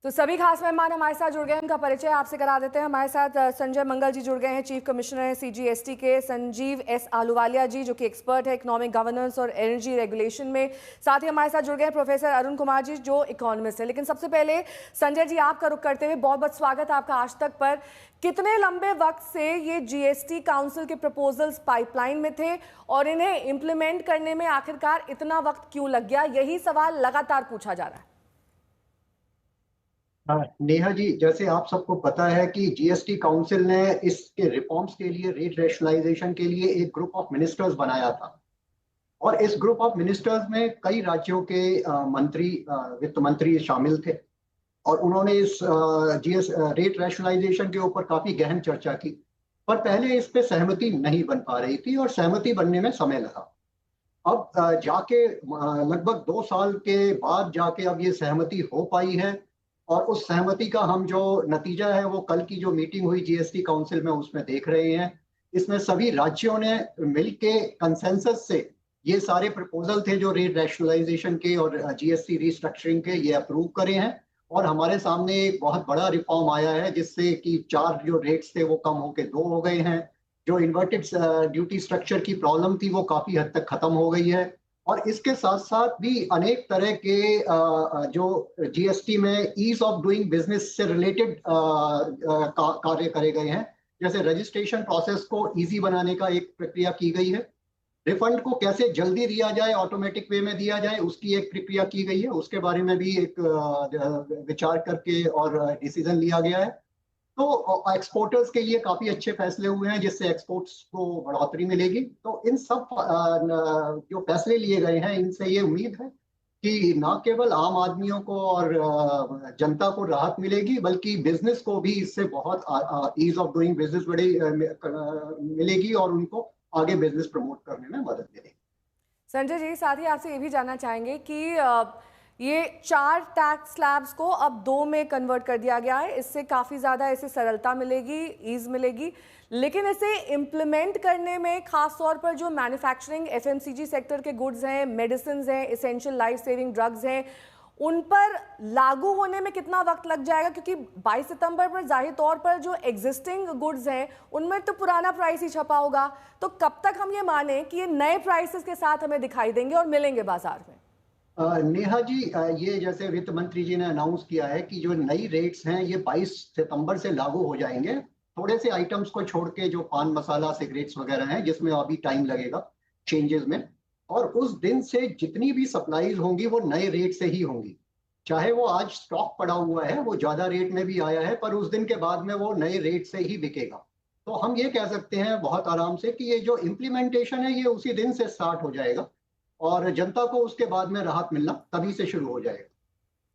तो सभी खास मेहमान हमारे साथ जुड़ गए हैं, उनका परिचय आपसे करा देते हैं। हमारे साथ संजय मंगल जी जुड़ गए हैं, चीफ कमिश्नर हैं सीजीएसटी के। संजीव एस आलूवालिया जी जो कि एक्सपर्ट है इकोनॉमिक गवर्नेंस और एनर्जी रेगुलेशन में। साथ ही हमारे साथ जुड़ गए हैं प्रोफेसर अरुण कुमार जी जो इकोनॉमिस्ट है। लेकिन सबसे पहले संजय जी आपका रुख करते हुए बहुत बहुत स्वागत है आपका आज तक पर। कितने लंबे वक्त से ये जीएसटी काउंसिल के प्रपोजल्स पाइपलाइन में थे और इन्हें इम्प्लीमेंट करने में आखिरकार इतना वक्त क्यों लग गया, यही सवाल लगातार पूछा जा रहा है। हाँ, नेहा जी, जैसे आप सबको पता है कि जीएसटी काउंसिल ने इसके रिफॉर्म्स के लिए, रेट रैशनलाइजेशन के लिए एक ग्रुप ऑफ मिनिस्टर्स बनाया था। और इस ग्रुप ऑफ मिनिस्टर्स में कई राज्यों के मंत्री, वित्त मंत्री शामिल थे। और उन्होंने इस जीएस रेट रैशनलाइजेशन के ऊपर काफी गहन चर्चा की। पर पहले इस पे सहमति नहीं बन पा रही थी और सहमति बनने में समय लगा। अब जाके लगभग 2 साल के बाद जाके अब ये सहमति हो पाई है। और उस सहमति का हम जो नतीजा है वो कल की जो मीटिंग हुई जीएसटी काउंसिल में उसमें देख रहे हैं। इसमें सभी राज्यों ने मिलके कंसेंसस से ये सारे प्रपोजल थे जो रेट रैशनलाइजेशन के और जीएसटी रिस्ट्रक्चरिंग के, ये अप्रूव करे हैं। और हमारे सामने एक बहुत बड़ा रिफॉर्म आया है जिससे कि 4 जो रेट्स थे वो कम होके 2 हो गए हैं। जो इन्वर्टेड ड्यूटी स्ट्रक्चर की प्रॉब्लम थी वो काफी हद तक खत्म हो गई है। और इसके साथ साथ भी अनेक तरह के जो जीएसटी में ईज ऑफ डूइंग बिजनेस से रिलेटेड कार्य करे गए हैं। जैसे रजिस्ट्रेशन प्रोसेस को इजी बनाने का एक प्रक्रिया की गई है। रिफंड को कैसे जल्दी दिया जाए, ऑटोमेटिक वे में दिया जाए, उसकी एक प्रक्रिया की गई है। उसके बारे में भी एक विचार करके और डिसीजन लिया गया है। तो एक्सपोर्टर्स के लिए काफी अच्छे फैसले हुए हैं जिससे एक्सपोर्ट्स को बढ़ोतरी मिलेगी। तो इन सब जो फैसले लिए गए हैं इनसे ये उम्मीद है कि न केवल आम आदमियों को और जनता को राहत मिलेगी बल्कि बिजनेस को भी इससे बहुत ईज ऑफ डूइंग बिजनेस बड़ी मिलेगी और उनको आगे बिजनेस प्रमोट करने में मदद मिलेगी। संजय जी साथ ही आपसे ये भी जानना चाहेंगे कि ये 4 टैक्स स्लैब्स को अब 2 में कन्वर्ट कर दिया गया है। इससे काफ़ी ज़्यादा इसे सरलता मिलेगी, ईज मिलेगी। लेकिन इसे इम्प्लीमेंट करने में खास तौर पर जो मैन्युफैक्चरिंग एफएमसीजी सेक्टर के गुड्स हैं, मेडिसिन हैं, एसेंशियल लाइफ सेविंग ड्रग्स हैं, उन पर लागू होने में कितना वक्त लग जाएगा? क्योंकि 22 सितंबर पर जाहिर तौर पर जो एग्जिस्टिंग गुड्स हैं उनमें तो पुराना प्राइस ही छपा होगा। तो कब तक हम ये माने कि ये नए प्राइसेस के साथ हमें दिखाई देंगे और मिलेंगे बाजार में? नेहा जी, ये जैसे वित्त मंत्री जी ने अनाउंस किया है कि जो नई रेट्स हैं ये 22 सितंबर से लागू हो जाएंगे। थोड़े से आइटम्स को छोड़ के जो पान मसाला, सिगरेट्स वगैरह हैं जिसमें अभी टाइम लगेगा चेंजेस में। और उस दिन से जितनी भी सप्लाईज होंगी वो नए रेट से ही होंगी। चाहे वो आज स्टॉक पड़ा हुआ है, वो ज्यादा रेट में भी आया है, पर उस दिन के बाद में वो नए रेट से ही बिकेगा। तो हम ये कह सकते हैं बहुत आराम से कि ये जो इम्प्लीमेंटेशन है ये उसी दिन से स्टार्ट हो जाएगा और जनता को उसके बाद में राहत मिलना तभी से शुरू हो जाएगा।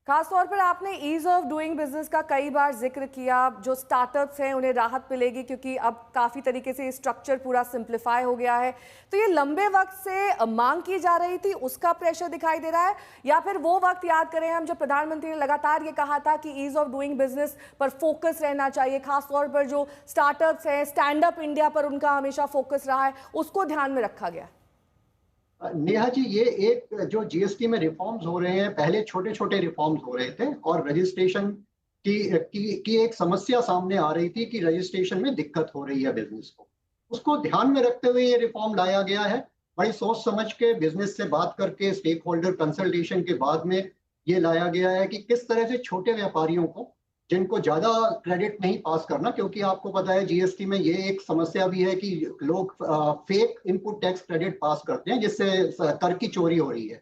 खास तौर पर आपने ईज ऑफ डूइंग बिजनेस का कई बार जिक्र किया। जो स्टार्टअप्स हैं उन्हें राहत मिलेगी क्योंकि अब काफ़ी तरीके से स्ट्रक्चर पूरा सिंप्लीफाई हो गया है। तो ये लंबे वक्त से मांग की जा रही थी, उसका प्रेशर दिखाई दे रहा है? या फिर वो वक्त याद करें हम जब प्रधानमंत्री ने लगातार ये कहा था कि ईज ऑफ डूइंग बिजनेस पर फोकस रहना चाहिए, खासतौर पर जो स्टार्टअप्स हैं, स्टैंड अप इंडिया पर उनका हमेशा फोकस रहा है, उसको ध्यान में रखा गया? नेहा जी, ये एक जो जीएसटी में रिफॉर्म्स हो रहे हैं, पहले छोटे छोटे रिफॉर्म्स हो रहे थे और रजिस्ट्रेशन की एक समस्या सामने आ रही थी कि रजिस्ट्रेशन में दिक्कत हो रही है बिजनेस को। उसको ध्यान में रखते हुए ये रिफॉर्म लाया गया है। बड़ी सोच समझ के बिजनेस से बात करके स्टेक होल्डर कंसल्टेशन के बाद में ये लाया गया है कि किस तरह से छोटे व्यापारियों को, जिनको ज्यादा क्रेडिट नहीं पास करना, क्योंकि आपको पता है जीएसटी में ये एक समस्या भी है कि लोग फेक इनपुट टैक्स क्रेडिट पास करते हैं जिससे कर की चोरी हो रही है।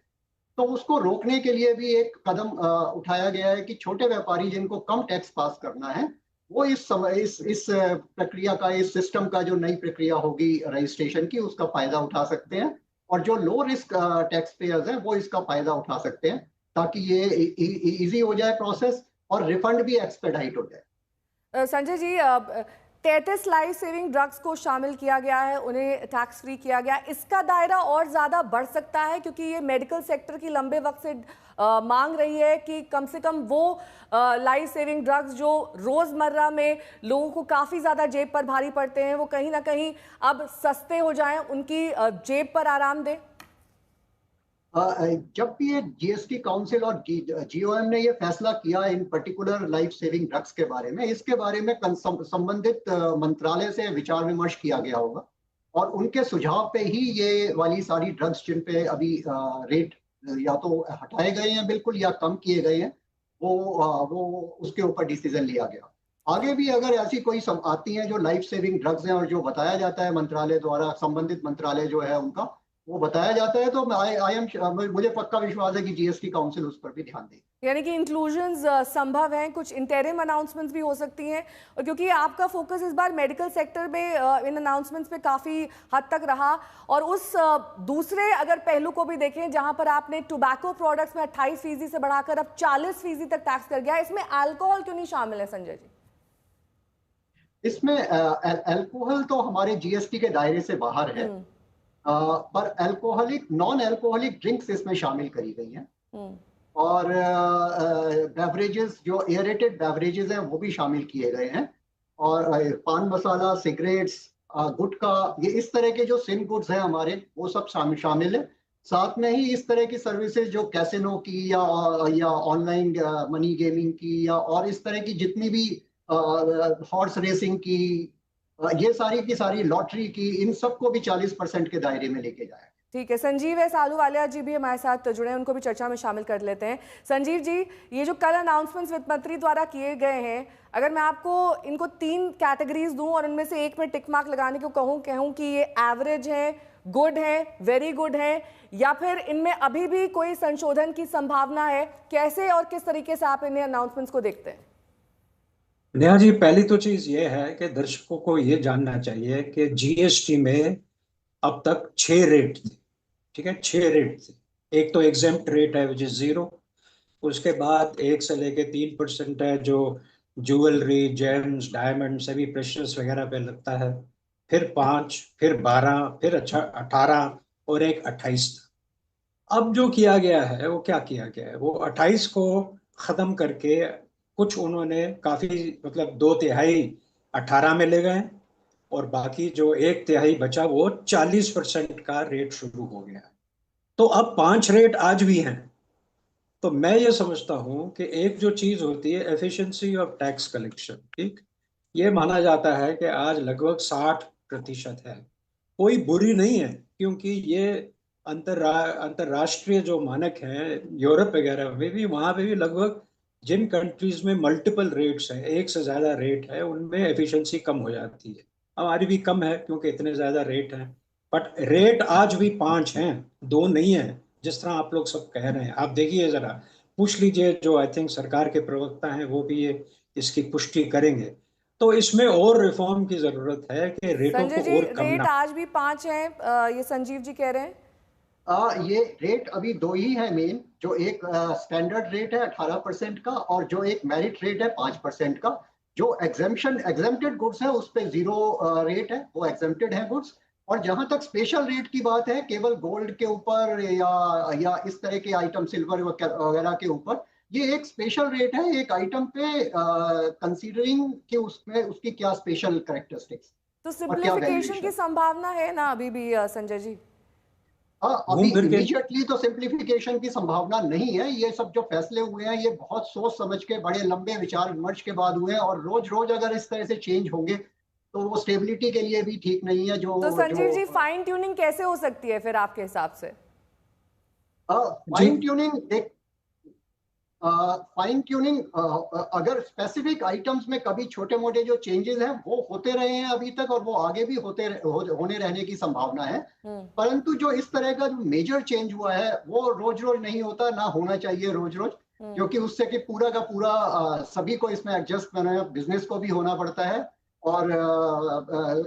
तो उसको रोकने के लिए भी एक कदम उठाया गया है कि छोटे व्यापारी जिनको कम टैक्स पास करना है वो इस प्रक्रिया का, इस सिस्टम का, जो नई प्रक्रिया होगी रजिस्ट्रेशन की, उसका फायदा उठा सकते हैं। और जो लो रिस्क टैक्स पेयर्स हैं वो इसका फायदा उठा सकते हैं ताकि ये इजी हो जाए प्रोसेस और रिफंड भी एक्सपेडाइट हो जाए। Sanjay ji 33 life saving drugs को शामिल किया गया है, उन्हें टैक्स फ्री किया गया। इसका दायरा और ज़्यादा बढ़ सकता है क्योंकि ये मेडिकल सेक्टर की लंबे वक्त से मांग रही है कि कम से कम वो लाइफ सेविंग ड्रग्स जो रोज़मर्रा में लोगों को काफ़ी ज़्यादा जेब पर भारी पड़ते हैं वो कहीं ना कहीं अब सस्ते हो जाएं, उनकी जेब पर आराम दें। जब भी ये जीएसटी काउंसिल और जीओएम ने ये फैसला किया इन पर्टिकुलर लाइफ सेविंग ड्रग्स के बारे में, इसके बारे में संबंधित मंत्रालय से विचार विमर्श किया गया होगा और उनके सुझाव पे ही ये वाली सारी ड्रग्स जिन पे अभी रेट या तो हटाए गए हैं बिल्कुल या कम किए गए हैं, वो उसके ऊपर डिसीजन लिया गया। आगे भी अगर ऐसी कोई आती हैं जो लाइफ सेविंग ड्रग्स हैं और जो बताया जाता है मंत्रालय द्वारा, संबंधित मंत्रालय जो है उनका वो बताया जाता है, तो आई एम मुझे पक्का विश्वास है कि जीएसटी काउंसिल उस पर भी ध्यान देगी। यानी कि इंक्लूजन्स संभव हैं, कुछ इंटरिम अनाउंसमेंट्स भी हो सकती हैं, और क्योंकि आपका फोकस इस बार मेडिकल सेक्टर में इन अनाउंसमेंट्स पे काफ़ी हद तक रहा, और उस दूसरे अगर पहलू को भी देखें जहां पर आपने टोबैको प्रोडक्ट्स में 28% से बढ़ाकर अब 40% तक टैक्स कर गया, इसमें अल्कोहल क्यों नहीं शामिल है संजय जी? इसमें अल्कोहल तो हमारे जीएसटी के दायरे से बाहर है, पर अल्कोहलिक नॉन अल्कोहलिक ड्रिंक्स इसमें शामिल करी गई हैं और बेवरेजेस जो एयरेटेड बेवरेजेस हैं वो भी शामिल किए गए हैं, और पान मसाला, सिगरेट्स, गुटखा, ये इस तरह के जो सिन गुड्स हैं हमारे वो सब शामिल है। साथ में ही इस तरह की सर्विसेज जो कैसिनो की या ऑनलाइन मनी गेमिंग की या और इस तरह की जितनी भी हॉर्स रेसिंग की, ये सारी की सारी, लॉटरी की, इन सबको भी 40% के दायरे में लेके जाए। ठीक है, संजीव एस आलूवालिया जी भी हमारे साथ जुड़े हैं, उनको भी चर्चा में शामिल कर लेते हैं। संजीव जी, ये जो कल अनाउंसमेंट्स वित्त मंत्री द्वारा किए गए हैं, अगर मैं आपको इनको 3 कैटेगरीज दूं और उनमें से एक में टिक मार्क लगाने को कहूं कि ये एवरेज है, गुड है, वेरी गुड है, या फिर इनमें अभी भी कोई संशोधन की संभावना है, कैसे और किस तरीके से आप इन्हें अनाउंसमेंट्स को देखते हैं? नेहा जी, पहली तो चीज ये है कि दर्शकों को ये जानना चाहिए कि जीएसटी में अब तक 6 रेट थे। ठीक है, 6 रेट थे। एक तो एग्जेम्प्ट रेट है विच इज 0, उसके बाद 1 से लेके 3% है जो ज्वेलरी, जेम्स, डायमंड, सभी प्रेशर्स वगैरह पे लगता है, फिर 5, फिर 12, फिर 18 और एक 28 था। अब जो किया गया है वो क्या किया गया है, वो 28 को खत्म करके कुछ उन्होंने काफी, मतलब 2/3 18 में ले गए और बाकी जो 1/3 बचा वो 40% का रेट शुरू हो गया। तो अब 5 रेट आज भी हैं। तो मैं ये समझता हूं कि एक जो चीज होती है एफिशिएंसी ऑफ टैक्स कलेक्शन, ठीक, ये माना जाता है कि आज लगभग 60% है। कोई बुरी नहीं है, क्योंकि ये अंतरराष्ट्रीय जो मानक हैं यूरोप वगैरह में भी, वहां पे भी लगभग जिन कंट्रीज में मल्टीपल रेट्स हैं, एक से ज्यादा रेट है, उनमें एफिशिएंसी कम हो जाती है। हमारी भी कम है क्योंकि इतने ज्यादा रेट हैं, बट रेट आज भी 5 हैं, 2 नहीं है जिस तरह आप लोग सब कह रहे हैं। आप देखिए जरा, पूछ लीजिए, जो आई थिंक सरकार के प्रवक्ता हैं वो भी ये इसकी पुष्टि करेंगे। तो इसमें और रिफॉर्म की जरूरत है कि रेटों संजय को जी, और कम रेट ना। आज भी 5 है, ये संजीव जी कह रहे हैं। ये रेट अभी 2 ही है मेन, जो एक स्टैंडर्ड रेट है 18% का और जो एक मेरिट रेट है 5% का। जो एग्जेम्प्टेड गुड्स है उस पे 0 रेट है, वो एग्जेम्प्टेड है गुड्स। और जहां तक स्पेशल रेट की बात है, केवल गोल्ड के ऊपर या इस तरह के आइटम, सिल्वर वगैरह के ऊपर, ये एक स्पेशल रेट है एक आइटम पे, कंसीडरिंग कि उसमें उसकी क्या स्पेशल कैरेक्टरिस्टिक्स तो और क्या सिंप्लीफिकेशन की वैल्यूएशन। संभावना है ना अभी भी संजय जी? हाँ, अभी घूम फिर के इमीडिएटली तो सिंप्लीफिकेशन की संभावना नहीं है। ये सब जो फैसले हुए हैं ये बहुत सोच समझ के, बड़े लंबे विचार विमर्श के बाद हुए हैं, और रोज रोज अगर इस तरह से चेंज होंगे तो वो स्टेबिलिटी के लिए भी ठीक नहीं है। तो संजीव जी, फाइन ट्यूनिंग कैसे हो सकती है फिर आपके हिसाब से? फाइन ट्यूनिंग एक फाइन ट्यूनिंग अगर स्पेसिफिक आइटम्स में कभी छोटे मोटे जो चेंजेस हैं वो होते रहे हैं अभी तक, और वो आगे भी होने रहने की संभावना है। परंतु जो इस तरह का जो मेजर चेंज हुआ है वो रोज रोज नहीं होता, ना होना चाहिए रोज रोज, क्योंकि उससे कि पूरा का पूरा सभी को इसमें एडजस्ट करना है, बिजनेस को भी होना पड़ता है और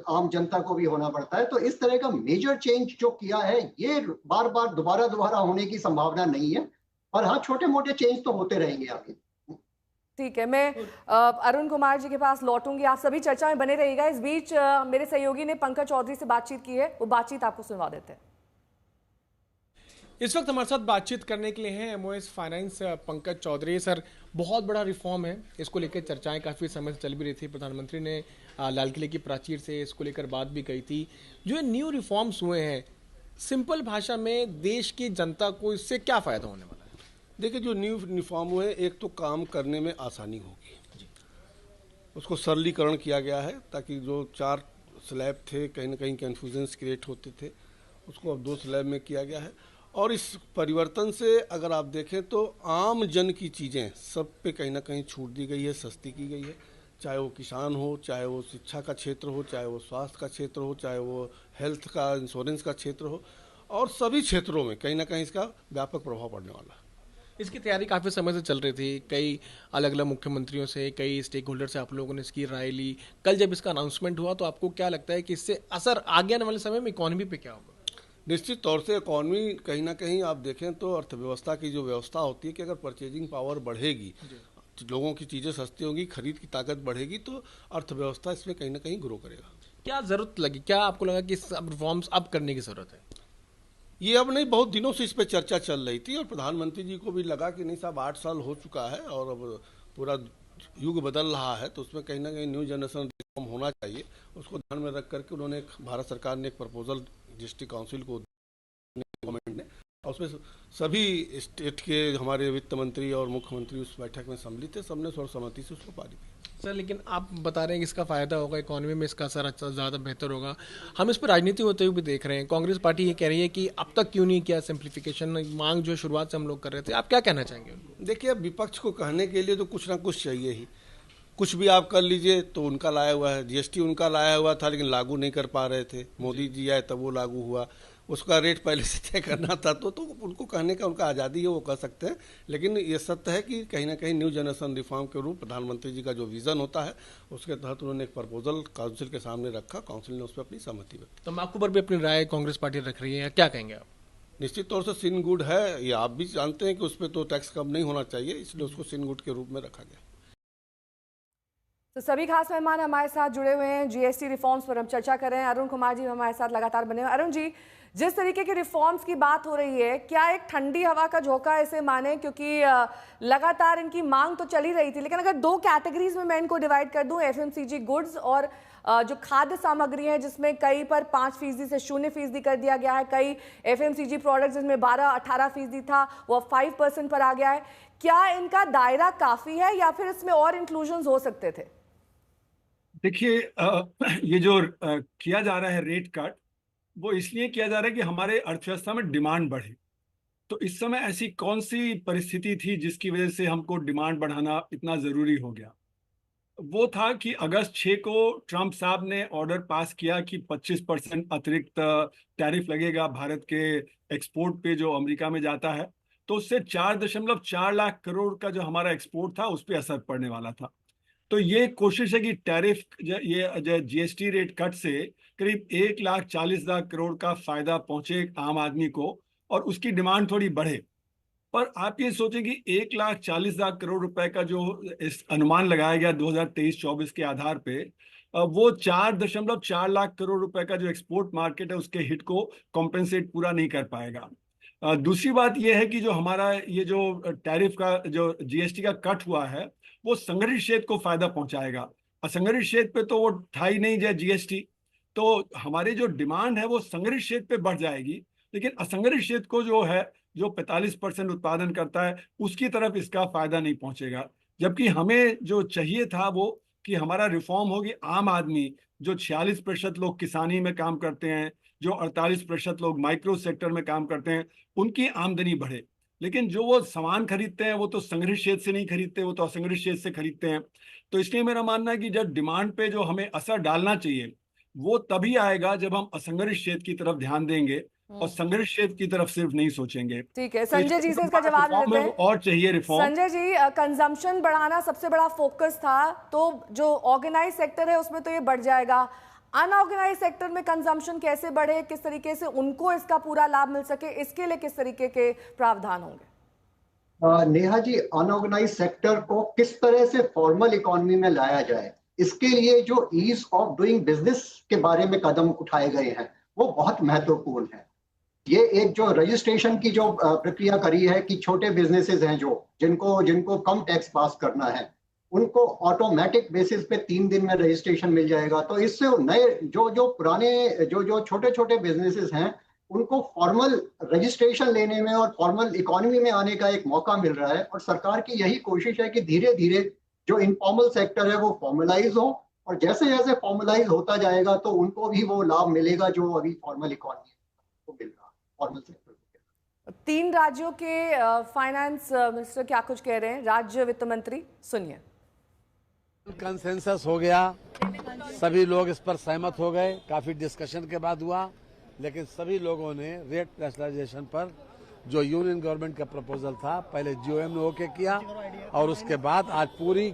आम जनता को भी होना पड़ता है। तो इस तरह का मेजर चेंज जो किया है ये बार बार दोबारा होने की संभावना नहीं है, और हाँ, छोटे मोटे चेंज तो होते रहेंगे आगे। ठीक है, मैं अरुण कुमार जी के पास लौटूंगी। आप सभी चर्चा में बने रहिएगा। इस बीच मेरे सहयोगी ने पंकज चौधरी से बातचीत की है, वो बातचीत आपको सुनवा देते हैं। इस वक्त हमारे साथ बातचीत करने के लिए हैं MOS finance Pankaj Chaudhary. Sir, बहुत बड़ा रिफॉर्म है, इसको लेकर चर्चाएं काफ़ी समय से चल भी रही थी। प्रधानमंत्री ने लाल किले की प्राचीर से इसको लेकर बात भी कही थी। जो न्यू रिफॉर्म्स हुए हैं, सिंपल भाषा में देश की जनता को इससे क्या फायदा होने वाला है? देखिए, जो न्यू रिफॉर्म हुए, एक तो काम करने में आसानी होगी, उसको सरलीकरण किया गया है, ताकि जो 4 स्लैब थे, कहीं ना कहीं कन्फ्यूजन्स क्रिएट होते थे, उसको अब 2 स्लैब में किया गया है। और इस परिवर्तन से अगर आप देखें तो आम जन की चीज़ें सब पे कहीं ना कहीं छूट दी गई है, सस्ती की गई है, चाहे वो किसान हो, चाहे वो शिक्षा का क्षेत्र हो, चाहे वो स्वास्थ्य का क्षेत्र हो, चाहे वो हेल्थ का, इंश्योरेंस का क्षेत्र हो, और सभी क्षेत्रों में कहीं ना कहीं इसका व्यापक प्रभाव पड़ने वाला है। इसकी तैयारी काफ़ी समय से चल रही थी, कई अलग अलग मुख्यमंत्रियों से, कई स्टेक होल्डर से आप लोगों ने इसकी राय ली। कल जब इसका अनाउंसमेंट हुआ तो आपको क्या लगता है कि इससे असर आगे आने वाले समय में इकोनॉमी पे क्या होगा? निश्चित तौर से इकॉनमी कहीं ना कहीं आप देखें तो अर्थव्यवस्था की जो व्यवस्था होती है कि अगर परचेजिंग पावर बढ़ेगी, लोगों की चीज़ें सस्ती होंगी, खरीद की ताकत बढ़ेगी, तो अर्थव्यवस्था इसमें कहीं ना कहीं ग्रो करेगा। क्या ज़रूरत लगी, क्या आपको लगा कि रिफॉर्म्स अब करने की ज़रूरत है? ये अब नहीं, बहुत दिनों से इस पर चर्चा चल रही थी और प्रधानमंत्री जी को भी लगा कि नहीं साहब, 8 साल हो चुका है और अब पूरा युग बदल रहा है, तो उसमें कहीं ना कहीं न्यू जनरेशन रिफॉर्म होना चाहिए। उसको ध्यान में रख करके उन्होंने भारत सरकार ने एक प्रपोजल जीएसटी काउंसिल को, गवर्नमेंट ने, और उसमें सभी स्टेट के हमारे वित्त मंत्री और मुख्यमंत्री उस बैठक में सम्मिलित थे, सबने सर्वसम्मति से उसको पारित किया। सर, लेकिन आप बता रहे हैं कि इसका फायदा होगा, इकोनॉमी में इसका असर अच्छा ज़्यादा बेहतर होगा। हम इस पर राजनीति होते हुए भी देख रहे हैं। कांग्रेस पार्टी ये कह रही है कि अब तक क्यों नहीं किया सिंप्लीफिकेशन, मांग जो शुरुआत से हम लोग कर रहे थे। आप क्या कहना चाहेंगे? देखिए, अब विपक्ष को कहने के लिए तो कुछ ना कुछ चाहिए ही। कुछ भी आप कर लीजिए तो उनका लाया हुआ है, जीएसटी उनका लाया हुआ था लेकिन लागू नहीं कर पा रहे थे, मोदी जी आए तब वो लागू हुआ, उसका रेट पहले से तय करना था, तो उनको कहने का उनका आज़ादी है, वो कह सकते हैं। लेकिन ये सत्य है कि कहीं ना कहीं न्यू जनरेशन रिफॉर्म के रूप प्रधानमंत्री जी का जो विज़न होता है, उसके तहत उन्होंने एक प्रपोजल काउंसिल के सामने रखा, काउंसिल ने उस पर अपनी सहमति व्यक्त। तंबाकू पर भी अपनी राय कांग्रेस पार्टी रख रही है, क्या कहेंगे आप? निश्चित तौर से सिन गुड है, ये आप भी जानते हैं कि उस पर तो टैक्स कम नहीं होना चाहिए, इसलिए उसको सिन गुड के रूप में रखा गया। तो सभी खास मेहमान हमारे साथ जुड़े हुए हैं, जीएसटी रिफॉर्म्स पर हम चर्चा कर रहे हैं। अरुण कुमार जी हमारे साथ लगातार बने हुए। अरुण जी, जिस तरीके के रिफॉर्म्स की बात हो रही है, क्या एक ठंडी हवा का झोंका इसे माने? क्योंकि लगातार इनकी मांग तो चली रही थी, लेकिन अगर 2 कैटेगरीज में मैं इनको डिवाइड कर दूं, एफएमसीजी गुड्स और जो खाद्य सामग्री है, जिसमें कई पर 5% से 0% कर दिया गया है, कई एफएमसीजी प्रोडक्ट्स जिसमें 12-18% था वो 5% पर आ गया है। क्या इनका दायरा काफी है या फिर इसमें और इंक्लूजन हो सकते थे? देखिए, ये जो किया जा रहा है रेट कट, वो इसलिए किया जा रहा है कि हमारे अर्थव्यवस्था में डिमांड बढ़े। तो इस समय ऐसी कौन सी परिस्थिति थी जिसकी वजह से हमको डिमांड बढ़ाना इतना जरूरी हो गया? वो था कि अगस्त 6 को ट्रंप साहब ने ऑर्डर पास किया कि 25% अतिरिक्त टैरिफ लगेगा भारत के एक्सपोर्ट पे जो अमेरिका में जाता है। तो उससे 4.4 लाख करोड़ का जो हमारा एक्सपोर्ट था उस पर असर पड़ने वाला था। तो ये कोशिश है कि टैरिफ, ये जीएसटी रेट कट से करीब 1,40,000 करोड़ का फायदा पहुंचे आम आदमी को और उसकी डिमांड थोड़ी बढ़े। पर आप ये सोचें कि 1,40,000 करोड़ रुपए का जो इस अनुमान लगाया गया 2023-24 के आधार पे, वो 4.4 लाख करोड़ रुपए का जो एक्सपोर्ट मार्केट है उसके हिट को कॉम्पेंसेट पूरा नहीं कर पाएगा। दूसरी बात यह है कि जो हमारा ये जो टैरिफ का जो जीएसटी का कट हुआ है वो संगठित क्षेत्र को फायदा पहुंचाएगा। असंगठित क्षेत्र पे तो वो था ही नहीं जाए जीएसटी, तो हमारे जो डिमांड है वो संगठित क्षेत्र पे बढ़ जाएगी, लेकिन असंगठित क्षेत्र को जो है, जो 45% उत्पादन करता है, उसकी तरफ इसका फायदा नहीं पहुंचेगा। जबकि हमें जो चाहिए था वो कि हमारा रिफॉर्म होगी, आम आदमी जो 46% लोग किसानी में काम करते हैं, जो 48% लोग माइक्रो सेक्टर में काम करते हैं, उनकी आमदनी बढ़े। लेकिन जो वो सामान खरीदते हैं वो तो संगठित क्षेत्र से नहीं खरीदते, वो तो असंगठित क्षेत्र से खरीदते हैं। तो इसलिए मेरा मानना है कि जब डिमांड पे जो हमें असर डालना चाहिए वो तभी आएगा जब हम असंगठित क्षेत्र की तरफ ध्यान देंगे और संघर्ष क्षेत्र की तरफ सिर्फ नहीं सोचेंगे। ठीक है, संजय जी से इसका जवाब लेते हैं। और चाहिए रिफॉर्म। संजय जी, कंजम्पशन बढ़ाना सबसे बड़ा फोकस था, तो जो ऑर्गेनाइज सेक्टर है उसमें तो ये बढ़ जाएगा। अनऑर्गेनाइज सेक्टर में कंजम्पशन कैसे बढ़े, किस तरीके से उनको इसका पूरा लाभ मिल सके, इसके लिए किस तरीके के प्रावधान होंगे? नेहा जी, अनऑर्गेनाइज सेक्टर को किस तरह से फॉर्मल इकोनॉमी में लाया जाए, इसके लिए जो ईज ऑफ डूइंग बिजनेस के बारे में कदम उठाए गए हैं वो बहुत महत्वपूर्ण है। ये एक जो रजिस्ट्रेशन की जो प्रक्रिया करी है कि छोटे बिजनेसेस हैं जो जिनको कम टैक्स पास करना है, उनको ऑटोमेटिक बेसिस पे 3 दिन में रजिस्ट्रेशन मिल जाएगा। तो इससे नए जो पुराने जो छोटे छोटे बिजनेसेस हैं उनको फॉर्मल रजिस्ट्रेशन लेने में और फॉर्मल इकोनॉमी में आने का एक मौका मिल रहा है। और सरकार की यही कोशिश है कि धीरे धीरे जो इनफॉर्मल सेक्टर है वो फॉर्मलाइज हो, और जैसे जैसे फॉर्मलाइज होता जाएगा तो उनको भी वो लाभ मिलेगा जो अभी फॉर्मल इकोनॉमी को मिल रहा है, फॉर्मल सेक्टर को। 3 राज्यों के फाइनेंस मिनिस्टर क्या कुछ कह रहे हैं, राज्य वित्त मंत्री, सुनिए। कंसेंसस हो गया, सभी लोग इस पर सहमत हो गए, काफी डिस्कशन के बाद हुआ, लेकिन सभी लोगों ने रेट रैशनलाइजेशन पर जो यूनियन गवर्नमेंट का प्रपोजल था पहले जीओएम ने ओके किया और उसके बाद आज पूरी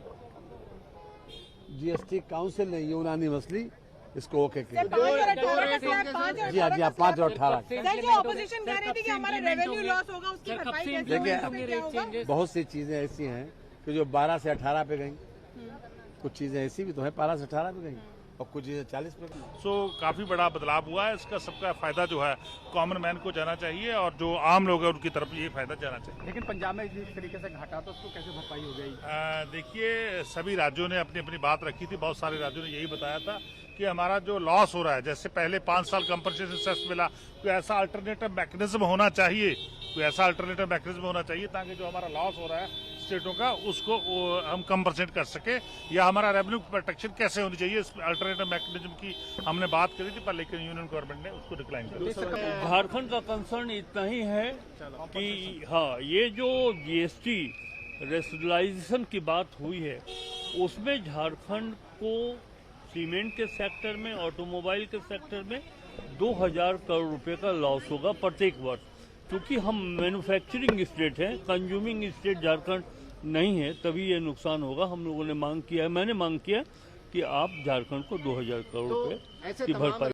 जीएसटी काउंसिल ने यूनानिमसली इसको ओके किया। जी हाँ, जी हाँ, 5 और 18। ऑपोजिशन कह रही थी कि हमारा रेवेन्यू लॉस होगा, उसकी भरपाई कैसे होगी? बहुत सी चीजें ऐसी हैं कि जो 12 से 18 पे गई, कुछ चीजें ऐसी भी तो है 12 से 18 पे गई और कुछ चीजें 40 पे गई। काफी बड़ा बदलाव हुआ है। इसका सबका फायदा जो है कॉमन मैन को जाना चाहिए और जो आम लोग हैं उनकी तरफ ये फायदा जाना चाहिए। लेकिन पंजाब में जिस तरीके से घाटा तो उसको कैसे भरपाई हो गई? देखिए, सभी राज्यों ने अपनी अपनी बात रखी थी, बहुत सारे राज्यों ने यही बताया था कि हमारा जो लॉस हो रहा है, जैसे पहले 5 साल कंपनसेशन सेस मिला, कोई ऐसा अल्टरनेटिव मैकेनिज्म होना चाहिए, ताकि जो हमारा लॉस हो रहा है स्टेटों का उसको हम कंपनसेट कर सके, या हमारा रेवेन्यू प्रोटेक्शन कैसे होनी चाहिए, इस अल्टरनेटिव मैकेनिज्म की हमने बात करी थी, पर लेकिन यूनियन गवर्नमेंट ने उसको डिक्लाइन कर दिया। झारखंड का कंसर्न इतना ही है कि हाँ, ये जो जीएसटी रैशनलाइजेशन की बात हुई है उसमें झारखंड को सीमेंट के सेक्टर में, ऑटोमोबाइल के सेक्टर में 2000 करोड़ रुपए का लॉस होगा प्रत्येक वर्ष, क्योंकि हम मैन्युफैक्चरिंग स्टेट हैं, कंज्यूमिंग स्टेट झारखंड नहीं है, तभी ये नुकसान होगा। हम लोगों ने मांग किया है, मैंने मांग किया कि आप झारखंड को 2000 करोड़ रुपए की भरपाई